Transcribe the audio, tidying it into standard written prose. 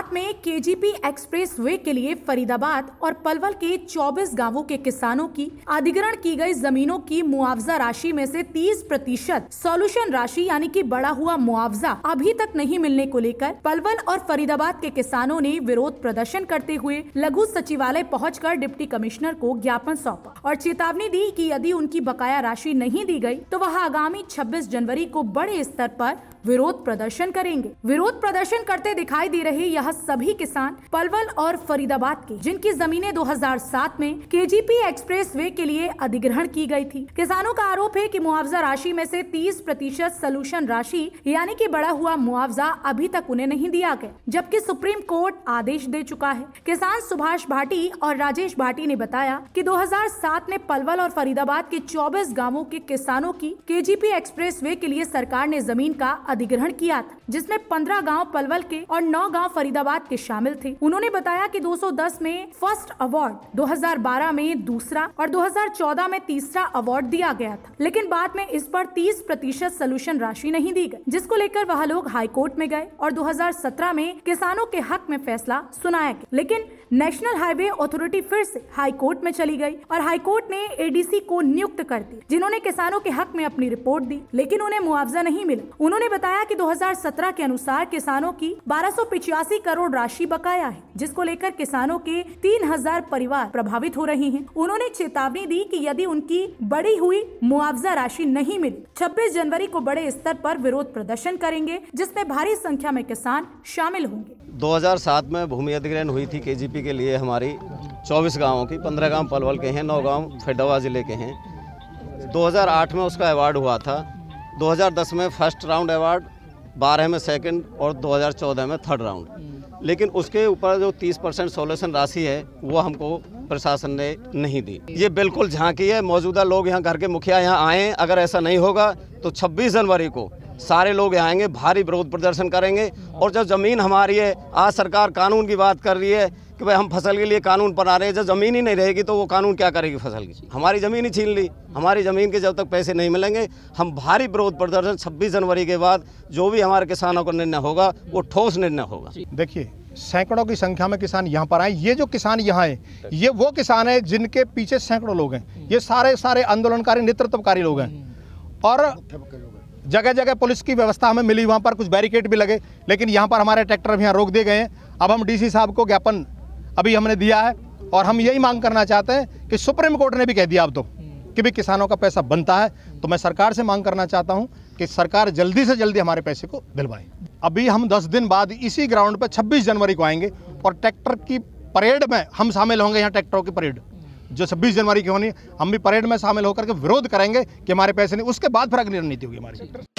2007 में KGP express way के लिए फरीदाबाद और पलवल के 24 गांवों के किसानों की अधिग्रहण की गई जमीनों की मुआवजा राशि में से 30% सॉल्यूशन राशि यानी कि बढ़ा हुआ मुआवजा अभी तक नहीं मिलने को लेकर पलवल और फरीदाबाद के किसानों ने विरोध प्रदर्शन करते हुए लघु सचिवालय पहुंचकर डिप्टी कमिश्नर को ज्ञापन सौंपा और चेतावनी दी कि यदि उनकी बकाया राशि नहीं दी गई तो वह आगामी 26 जनवरी को बड़े स्तर पर विरोध प्रदर्शन करेंगे। विरोध प्रदर्शन करते दिखाई दे रहे यह सभी किसान पलवल और फरीदाबाद के जिनकी जमीनें 2007 में केजीपी एक्सप्रेस वे के लिए अधिग्रहण की गई थी। किसानों का आरोप है कि मुआवजा राशि में से 30% सॉल्यूशन राशि यानी कि बढ़ा हुआ मुआवजा अभी तक उन्हें नहीं दिया गया, जबकि सुप्रीम कोर्ट आदेश दे चुका है। किसान सुभाष भाटी और राजेश भाटी ने बताया कि 2007 में पलवल और फरीदाबाद के 24 गाँवों के किसानों की केजीपी एक्सप्रेस वे के लिए सरकार ने जमीन का अधिग्रहण किया था, जिसमें 15 गांव पलवल के और 9 गांव फरीदाबाद के शामिल थे। उन्होंने बताया कि 210 में फर्स्ट अवार्ड, 2012 में दूसरा और 2014 में तीसरा अवार्ड दिया गया था, लेकिन बाद में इस पर 30% सॉल्यूशन राशि नहीं दी गई, जिसको लेकर वह लोग हाई कोर्ट में गए और 2017 में किसानों के हक में फैसला सुनाया गया। लेकिन नेशनल हाईवे अथॉरिटी फिर से हाई कोर्ट में चली गई और हाई कोर्ट ने एडीसी को नियुक्त कर दी, जिन्होंने किसानों के हक में अपनी रिपोर्ट दी, लेकिन उन्हें मुआवजा नहीं मिला। उन्होंने बताया कि 2017 के अनुसार किसानों की 1285 करोड़ राशि बकाया है, जिसको लेकर किसानों के 3000 परिवार प्रभावित हो रहे हैं। उन्होंने चेतावनी दी कि यदि उनकी बढ़ी हुई मुआवजा राशि नहीं मिली, 26 जनवरी को बड़े स्तर पर विरोध प्रदर्शन करेंगे, जिसमें भारी संख्या में किसान शामिल होंगे। 2007 में भूमि अधिग्रहण हुई थी केजीपी के लिए हमारी 24 गांवों की, 15 गांव पलवल के हैं, 9 गांव फरीदाबाद जिले के हैं। 2008 में उसका अवार्ड हुआ था, 2010 में फर्स्ट राउंड अवार्ड, 12 में सेकंड और 2014 में थर्ड राउंड। लेकिन उसके ऊपर जो 30% सॉल्यूशन राशि है वो हमको प्रशासन ने नहीं दी। ये बिल्कुल झांकी है। मौजूदा लोग यहाँ घर के मुखिया यहाँ आए, अगर ऐसा नहीं होगा तो 26 जनवरी को सारे लोग यहाँ आएंगे, भारी विरोध प्रदर्शन करेंगे। और जब ज़मीन हमारी है, आज सरकार कानून की बात कर रही है कि भाई हम फसल के लिए कानून बना रहे हैं, जब ज़मीन ही नहीं रहेगी तो वो कानून क्या करेगी फसल की? हमारी ज़मीन ही छीन ली। हमारी ज़मीन के जब तक पैसे नहीं मिलेंगे, हम भारी विरोध प्रदर्शन 26 जनवरी के बाद जो भी हमारे किसानों का निर्णय होगा वो ठोस निर्णय होगा। देखिए, सैकड़ों की संख्या में किसान यहाँ पर आए। ये जो किसान यहाँ है, ये वो किसान है जिनके पीछे सैकड़ों लोग हैं। ये सारे आंदोलनकारी, नेतृत्वकारी लोग हैं और जगह जगह पुलिस की व्यवस्था हमें मिली, वहाँ पर कुछ बैरिकेड भी लगे, लेकिन यहाँ पर हमारे ट्रैक्टर भी यहाँ रोक दिए गए हैं। अब हम डीसी साहब को ज्ञापन अभी हमने दिया है और हम यही मांग करना चाहते हैं कि सुप्रीम कोर्ट ने भी कह दिया अब तो कि भी किसानों का पैसा बनता है, तो मैं सरकार से मांग करना चाहता हूँ कि सरकार जल्दी से जल्दी हमारे पैसे को दिलवाए। अभी हम 10 दिन बाद इसी ग्राउंड पर 26 जनवरी को आएंगे और ट्रैक्टर की परेड में हम शामिल होंगे। यहाँ ट्रैक्टरों की परेड जो 26 जनवरी की होनी, हम भी परेड में शामिल होकर के विरोध करेंगे कि हमारे पैसे नहीं। उसके बाद फिर अगली रणनीति होगी हमारी।